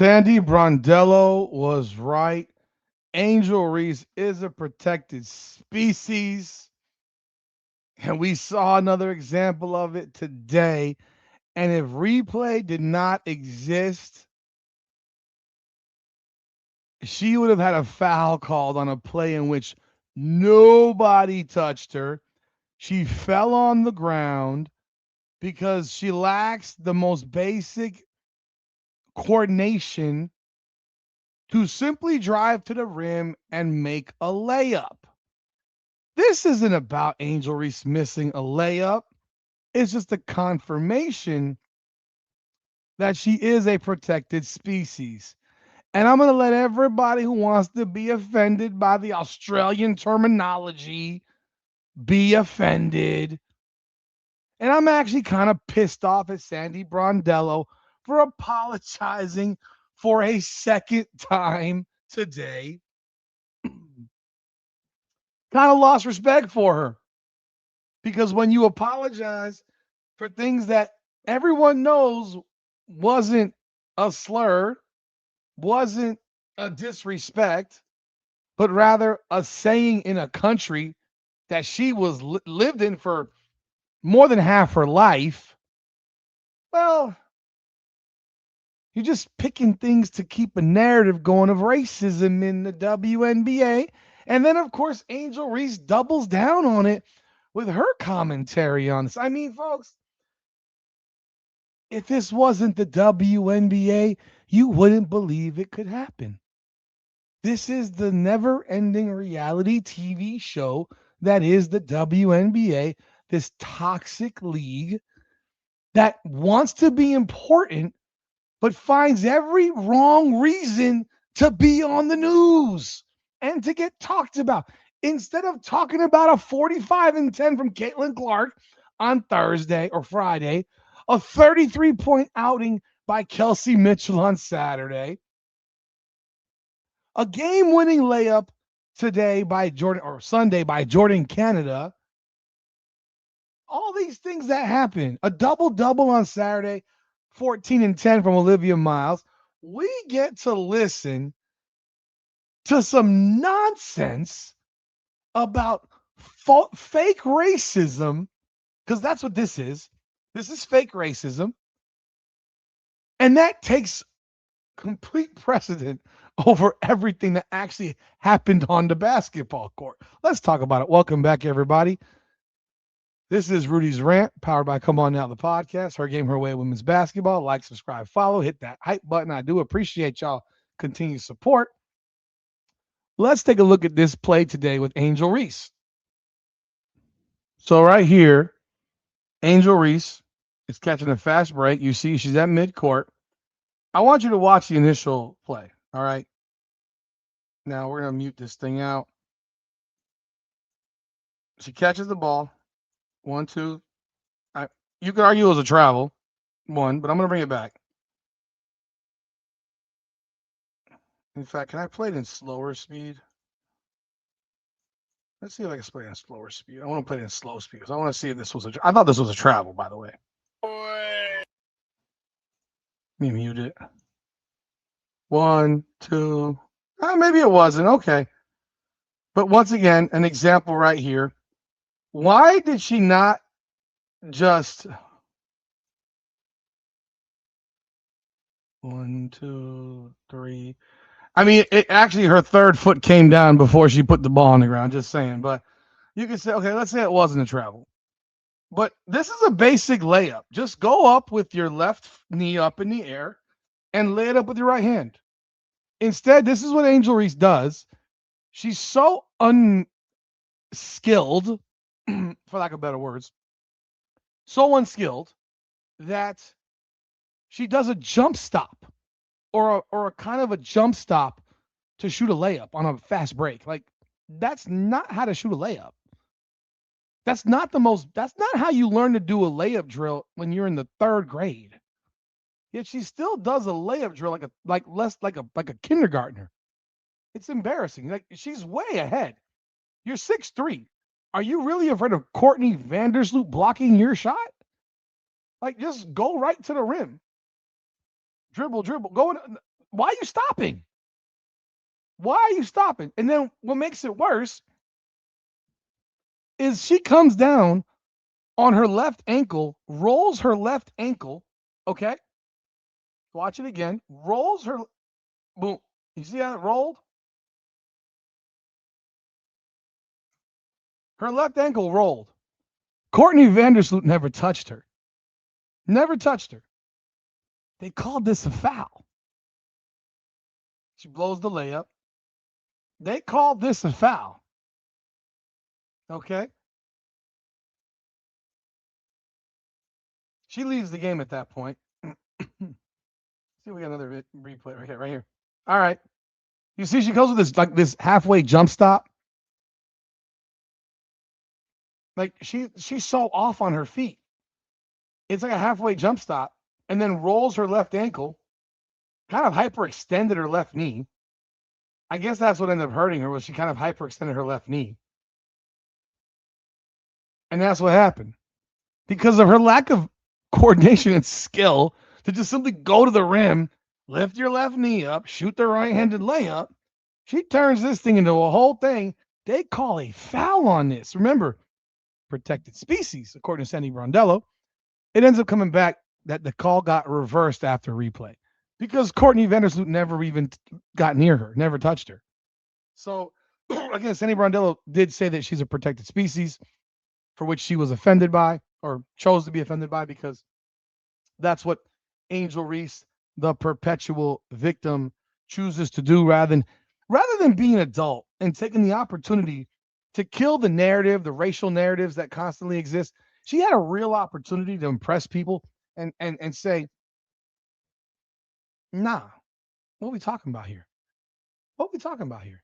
Sandy Brondello was right. Angel Reese is a protected species, and we saw another example of it today. And if replay did not exist, she would have had a foul called on a play in which nobody touched her. She fell on the ground because she lacks the most basic coordination to simply drive to the rim and make a layup. This isn't about Angel Reese missing a layup. It's just a confirmation that she is a protected species. And I'm going to let everybody who wants to be offended by the Australian terminology be offended. And I'm actually kind of pissed off at Sandy Brondello for apologizing for a second time today. Kind of lost respect for her because when you apologize for things that everyone knows wasn't a slur, wasn't a disrespect, but rather a saying in a country that she was lived in for more than half her life, well, you're just picking things to keep a narrative going of racism in the WNBA. And then, of course, Angel Reese doubles down on it with her commentary on this. I mean, folks, if this wasn't the WNBA, you wouldn't believe it could happen. This is the never ending reality TV show that is the WNBA, this toxic league that wants to be important, but finds every wrong reason to be on the news and to get talked about. Instead of talking about a 45-10 from Caitlin Clark on Thursday or Friday, a 33-point outing by Kelsey Mitchell on Saturday, a game-winning layup today by Jordan or Sunday by Jordan Canada. All these things that happen. A double-double on Saturday, 14-10 from Olivia Miles. We get to listen to some nonsense about fake racism, because that's what this is. This is fake racism. And that takes complete precedent over everything that actually happened on the basketball court. Let's talk about it. Welcome back, everybody. This is Rudy's Rant, powered by Come On Now, the podcast. Her game, her way, women's basketball. Like, subscribe, follow, hit that hype button. I do appreciate y'all continued support. Let's take a look at this play today with Angel Reese. So right here, Angel Reese is catching a fast break. You see she's at midcourt. I want you to watch the initial play, all right? Now we're going to mute this thing out. She catches the ball. 1, 2. You could argue it was a travel, one, but I'm going to bring it back. In fact, can I play it in slower speed? Let's see if I can play it in slower speed. I want to play it in slow speed because I want to see if this was I thought this was a travel, by the way. Let me mute it. 1, 2. Maybe it wasn't. Okay. But once again, an example right here. Why did she not just 1, 2, 3? I mean, actually, her third foot came down before she put the ball on the ground. Just saying. But you can say, okay, let's say it wasn't a travel. But this is a basic layup. Just go up with your left knee up in the air and lay it up with your right hand. Instead, this is what Angel Reese does. She's so unskilled, for lack of better words, so unskilled that she does a jump stop or a kind of a jump stop to shoot a layup on a fast break. Like, that's not how to shoot a layup. That's not how you learn to do a layup drill when you're in the 3rd grade. Yet she still does a layup drill like a kindergartner. It's embarrassing. Like, she's way ahead. You're 6'3". Are you really afraid of Courtney Vandersloot blocking your shot? Like, just go right to the rim. Dribble. Go in. Why are you stopping? Why are you stopping? And then what makes it worse is she comes down on her left ankle, rolls her left ankle. Okay, watch it again. Rolls her. Boom. You see how it rolled? Her left ankle rolled. Courtney Vandersloot never touched her. Never touched her. They called this a foul. She blows the layup. They called this a foul. Okay. She leaves the game at that point. See, we got another replay right here. All right. You see, she goes with this halfway jump stop. Like she's so off on her feet. It's like a halfway jump stop, and then rolls her left ankle, kind of hyperextended her left knee. I guess that's what ended up hurting her was she kind of hyperextended her left knee. And that's what happened. Because of her lack of coordination and skill to just simply go to the rim, lift your left knee up, shoot the right-handed layup, she turns this thing into a whole thing. They call a foul on this. Remember, protected species, according to Sandy Brondello. It ends up coming back that the call got reversed after replay because Courtney Vandersloot never even got near her, never touched her. So, again, Sandy Brondello did say that she's a protected species for which she was offended by or chose to be offended by because that's what Angel Reese, the perpetual victim, chooses to do rather than being an adult and taking the opportunity to kill the narrative, the racial narratives that constantly exist. She had a real opportunity to impress people and say, nah, what are we talking about here? What are we talking about here?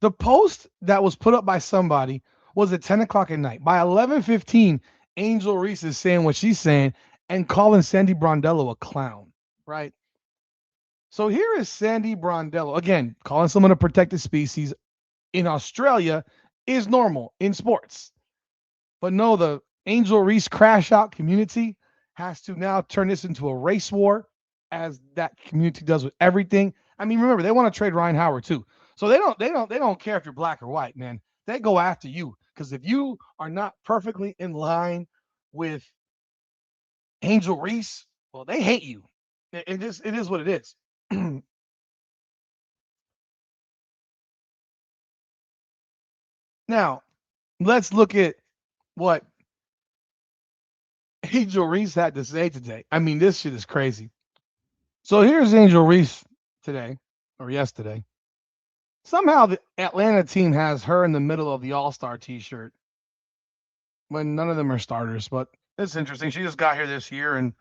The post that was put up by somebody was at 10 o'clock at night. By 11:15, Angel Reese is saying what she's saying and calling Sandy Brondello a clown, right? So here is Sandy Brondello, again, calling someone a protected species in Australia is normal in sports. But no, the Angel Reese crash out community has to now turn this into a race war, as that community does with everything. I mean, remember they want to trade Ryan Howard too, so they don't care if you're black or white, man. They go after you because if you are not perfectly in line with Angel Reese, well, they hate you. It is what it is. Now, let's look at what Angel Reese had to say today. I mean, this shit is crazy. So here's Angel Reese today or yesterday. Somehow the Atlanta team has her in the middle of the All-Star t-shirt when none of them are starters, but it's interesting. She just got here this year and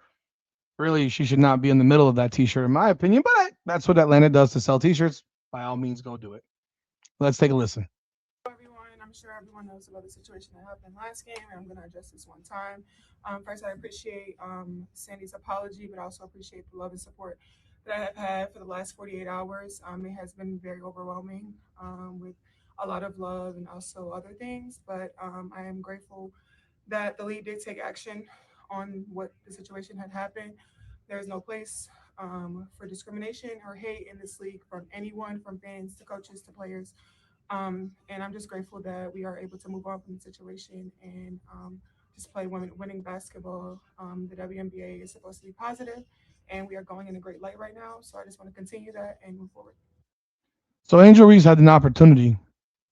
really she should not be in the middle of that t-shirt in my opinion, but that's what Atlanta does to sell t-shirts. By all means, go do it. Let's take a listen. Everyone. I'm sure everyone knows about the situation that happened last game, and I'm going to address this one time. First, I appreciate Sandy's apology, but I also appreciate the love and support that I have had for the last 48 hours. It has been very overwhelming with a lot of love and also other things, but I am grateful that the league did take action on what the situation had happened. There is no place for discrimination or hate in this league from anyone, from fans to coaches to players. And I'm just grateful that we are able to move on from the situation and just play winning basketball. The WNBA is supposed to be positive, and we are going in a great light right now. So I just want to continue that and move forward. So Angel Reese had an opportunity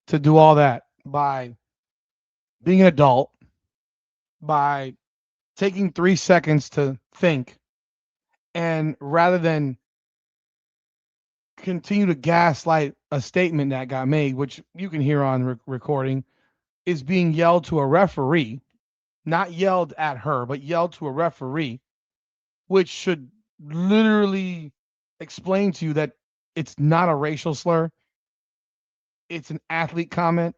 to do all that by being an adult, by taking 3 seconds to think, and rather than continue to gaslight a statement that got made, which you can hear on recording, is being yelled to a referee, not yelled at her, but yelled to a referee, which should literally explain to you that it's not a racial slur. It's an athlete comment.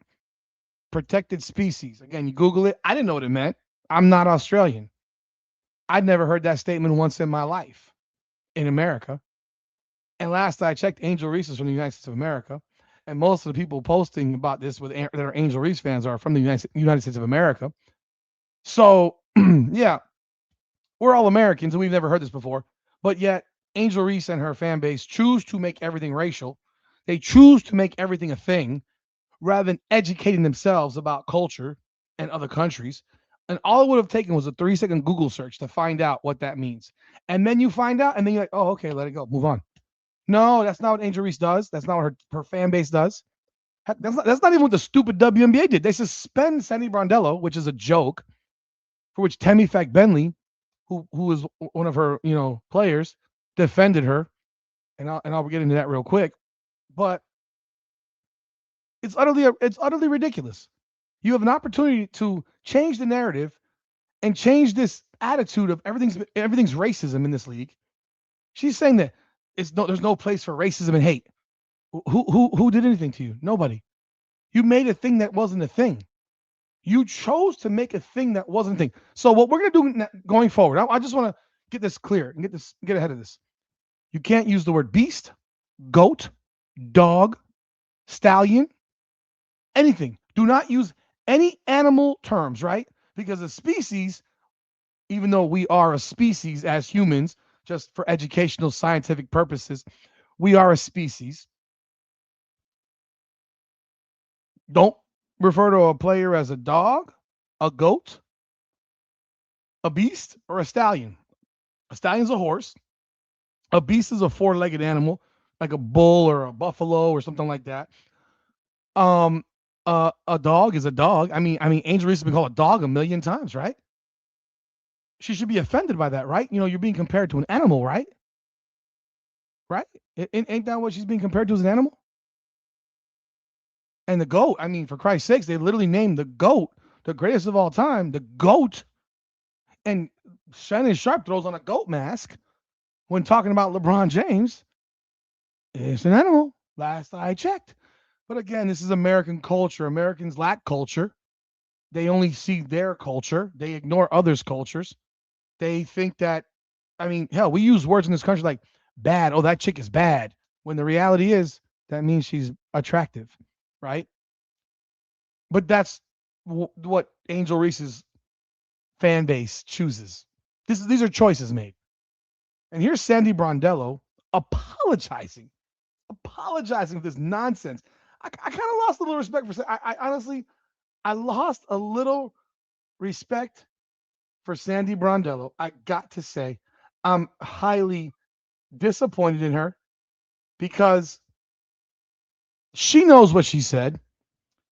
Protected species. Again, you Google it. I didn't know what it meant. I'm not Australian. I'd never heard that statement once in my life in America. And last I checked, Angel Reese is from the United States of America. And most of the people posting about this that are Angel Reese fans are from the United States of America. So, yeah, we're all Americans and we've never heard this before. But yet, Angel Reese and her fan base choose to make everything racial. They choose to make everything a thing rather than educating themselves about culture and other countries. And all it would have taken was a 3-second Google search to find out what that means. And then you find out, and then you're like, oh, okay, let it go, move on. No, that's not what Angel Reese does. That's not what her fan base does. That's not even what the stupid WNBA did. They suspend Sandy Brondello, which is a joke, for which Tammy Fack Bentley, who is one of her players, defended her, and I'll get into that real quick. But it's utterly ridiculous. You have an opportunity to change the narrative and change this attitude of everything's racism in this league. She's saying that there's no place for racism and hate. Who did anything to you? Nobody. You made a thing that wasn't a thing. You chose to make a thing that wasn't a thing. So what we're gonna do going forward, I just want to get this clear and get ahead of this. You can't use the word beast, goat, dog, stallion, anything. Do not use any animal terms, right? Because a species, even though we are a species as humans, just for educational scientific purposes, we are a species. Don't refer to a player as a dog, a goat, a beast, or a stallion. A stallion's a horse. A beast is a four-legged animal, like a bull or a buffalo or something like that. Um, a dog is a dog. I mean, Angel Reese has been called a dog a million times, right? She should be offended by that, right? You're being compared to an animal, right? Right? Ain't that what she's being compared to as an animal? And the goat, I mean, for Christ's sakes, they literally named the goat the greatest of all time, the goat. And Shannon Sharp throws on a goat mask when talking about LeBron James. It's an animal, last I checked. But again, this is American culture. Americans lack culture. They only see their culture. They ignore others' cultures. They think that, I mean, hell, we use words in this country like bad. Oh, that chick is bad. When the reality is, that means she's attractive, right? But that's what Angel Reese's fan base chooses. These are choices made. And here's Sandy Brondello apologizing for this nonsense. I kind of lost a little respect for. I honestly, I lost a little respect for Sandy Brondello. I got to say, I'm highly disappointed in her because she knows what she said.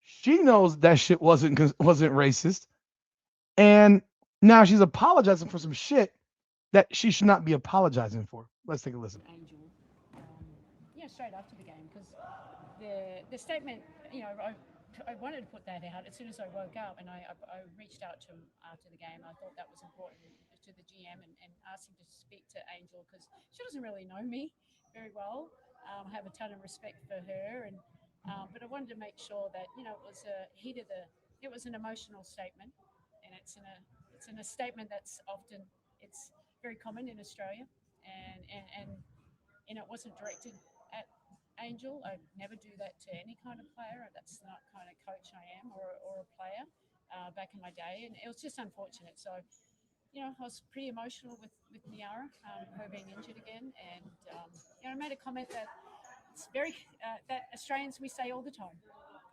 She knows that shit wasn't racist, and now she's apologizing for some shit that she should not be apologizing for. Let's take a listen. Angel, straight after the game because the statement, I wanted to put that out as soon as I woke up, and I reached out to him after the game. I thought that was important to the GM and asked him to speak to Angel because she doesn't really know me very well. I have a ton of respect for her, and but I wanted to make sure that it was a heat of the. It was an emotional statement, and it's in a statement that's often it's very common in Australia, and it wasn't directed at Angel. I never do that to any kind of player. That's not kind of coach I am or a player back in my day. And it was just unfortunate. So, I was pretty emotional with Niara, her being injured again. And, I made a comment that it's very, that Australians, we say all the time.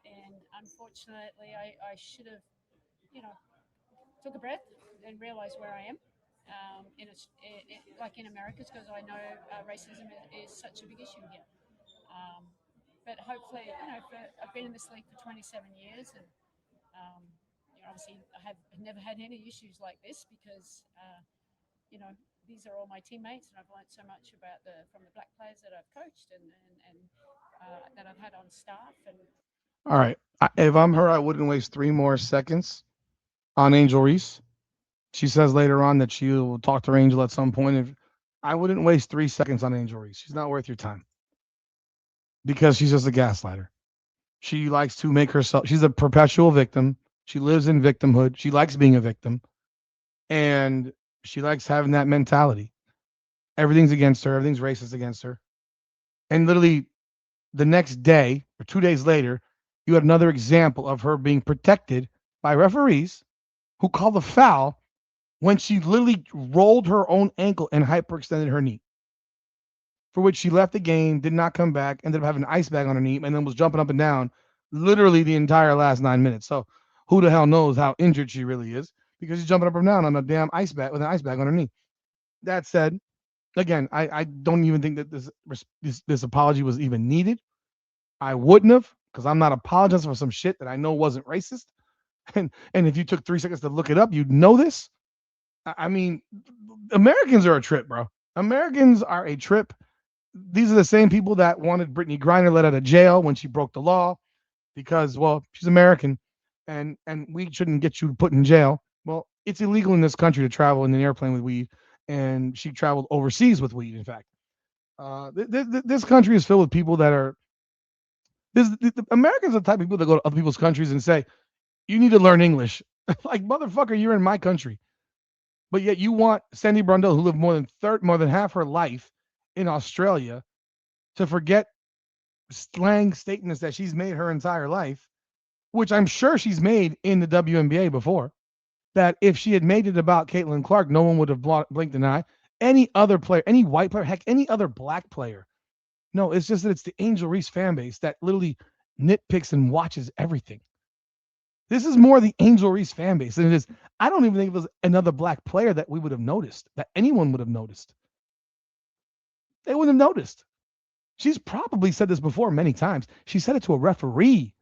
And unfortunately, I should have, you know, took a breath and realised where I am. Like in America, because I know racism is such a big issue here. Um, but hopefully, I've been in this league for 27 years, and obviously, I have never had any issues like this because you know these are all my teammates, and I've learned so much about from the black players that I've coached and that I've had on staff. And All right. If I'm her, I wouldn't waste 3 more seconds on Angel Reese. She says later on that she will talk to Angel at some point. If I wouldn't waste 3 seconds on Angel Reese. She's not worth your time because she's just a gaslighter. She likes to make herself. She's a perpetual victim. She lives in victimhood. She likes being a victim, and she likes having that mentality. Everything's against her. Everything's racist against her. And literally, the next day or 2 days later, you had another example of her being protected by referees who called the foul when she literally rolled her own ankle and hyperextended her knee. for which she left the game, did not come back, ended up having an ice bag on her knee, and then was jumping up and down literally the entire last 9 minutes. So who the hell knows how injured she really is because she's jumping up and down on a damn ice bag with an ice bag on her knee. That said, again, I don't even think that this apology was even needed. I wouldn't have because I'm not apologizing for some shit that I know wasn't racist. And if you took 3 seconds to look it up, you'd know this. I mean, Americans are a trip, bro. Americans are a trip. These are the same people that wanted Brittany Griner let out of jail when she broke the law because, well, she's American, and we shouldn't get you put in jail. Well, it's illegal in this country to travel in an airplane with weed, and she traveled overseas with weed. In fact, this country is filled with people that are. The Americans are the type of people that go to other people's countries and say, "You need to learn English." Like motherfucker, you're in my country. But yet you want Sandy Brondello, who lived more than half her life in Australia, to forget slang statements that she's made her entire life, which I'm sure she's made in the WNBA before. That if she had made it about Caitlin Clark, no one would have blinked an eye. Any other player, any white player, heck, any other black player. No, it's just that it's the Angel Reese fan base that literally nitpicks and watches everything. This is more the Angel Reese fan base than it is. I don't even think it was another black player that we would have noticed, that anyone would have noticed. They wouldn't have noticed. She's probably said this before many times. She said it to a referee.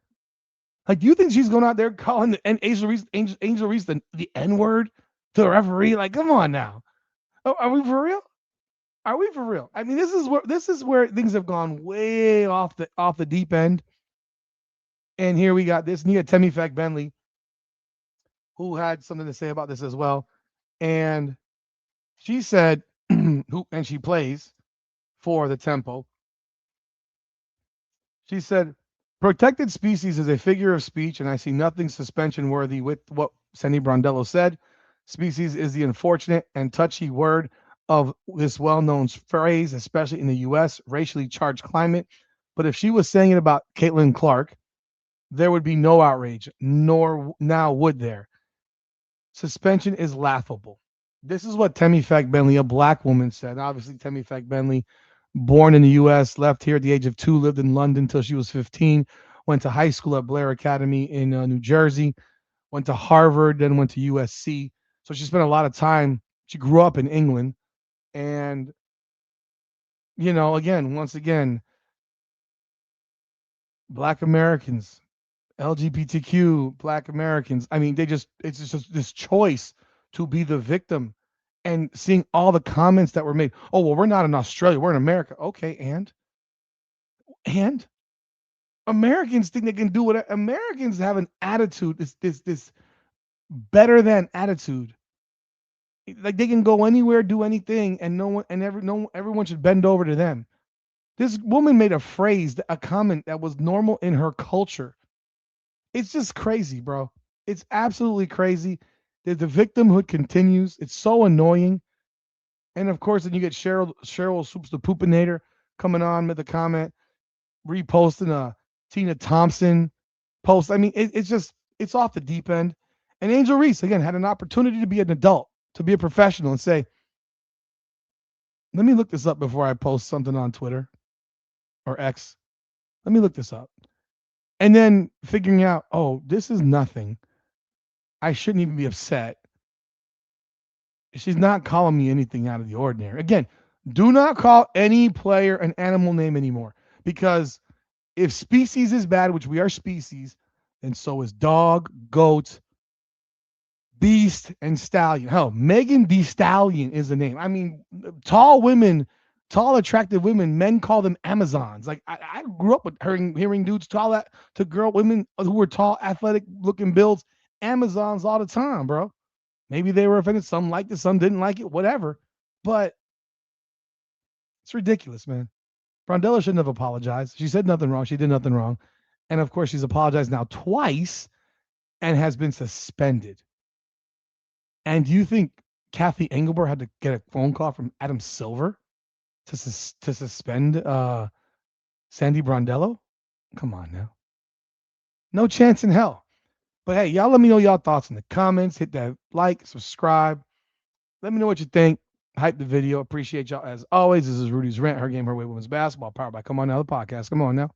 Like, do you think she's going out there calling Angel Reese the N word to a referee? Like, come on now. Oh, are we for real? Are we for real? I mean, this is where things have gone way off the deep end. And here we got this. And you got Temi Fack Bentley, who had something to say about this as well. And she said, and she plays for the Tempo. She said, protected species is a figure of speech, and I see nothing suspension worthy with what Sandy Brondello said. Species is the unfortunate and touchy word of this well known phrase, especially in the U.S., racially charged climate. But if she was saying it about Caitlin Clark, there would be no outrage, nor now would there. Suspension is laughable. This is what Temi Fack Bentley, a black woman, said. Obviously, Temi Fack Bentley, born in the U.S., left here at the age of 2, lived in London until she was 15, went to high school at Blair Academy in New Jersey, went to Harvard, then went to USC. So she spent a lot of time. She grew up in England. And, once again, black Americans, LGBTQ, black Americans. I mean, it's just this choice to be the victim and seeing all the comments that were made. Oh, well, we're not in Australia, we're in America. Okay, and Americans think they can do what Americans have an attitude, this better than attitude. Like they can go anywhere, do anything, and everyone should bend over to them. This woman made a comment that was normal in her culture. It's just crazy, bro. It's absolutely crazy. The victimhood continues. It's so annoying. And of course, then you get Cheryl Swoops the Poopinator coming on with a comment, reposting a Tina Thompson post. I mean, it's off the deep end. And Angel Reese, again, had an opportunity to be an adult, to be a professional and say, let me look this up before I post something on Twitter or X. Let me look this up. And then figuring out, oh, this is nothing. I shouldn't even be upset. She's not calling me anything out of the ordinary. Again, do not call any player an animal name anymore. Because if species is bad, which we are species, then so is dog, goat, beast, and stallion. Hell, Megan Thee Stallion is the name. I mean, tall women, tall, attractive women, men call them Amazons. Like I grew up with hearing dudes call that to women who were tall, athletic looking builds, Amazons all the time, bro. Maybe they were offended. Some liked it, some didn't like it, whatever. But it's ridiculous, man. Brondello shouldn't have apologized. She said nothing wrong. She did nothing wrong. And of course, she's apologized now twice and has been suspended. And do you think Kathy Engelbert had to get a phone call from Adam Silver to suspend Sandy Brondello? Come on now. No chance in hell. But hey, y'all let me know y'all thoughts in the comments. Hit that like, subscribe. Let me know what you think. Hype the video. Appreciate y'all as always. This is Rudy's Rant, Her Game, Her Way Women's Basketball, powered by Come On Now, the podcast. Come on now.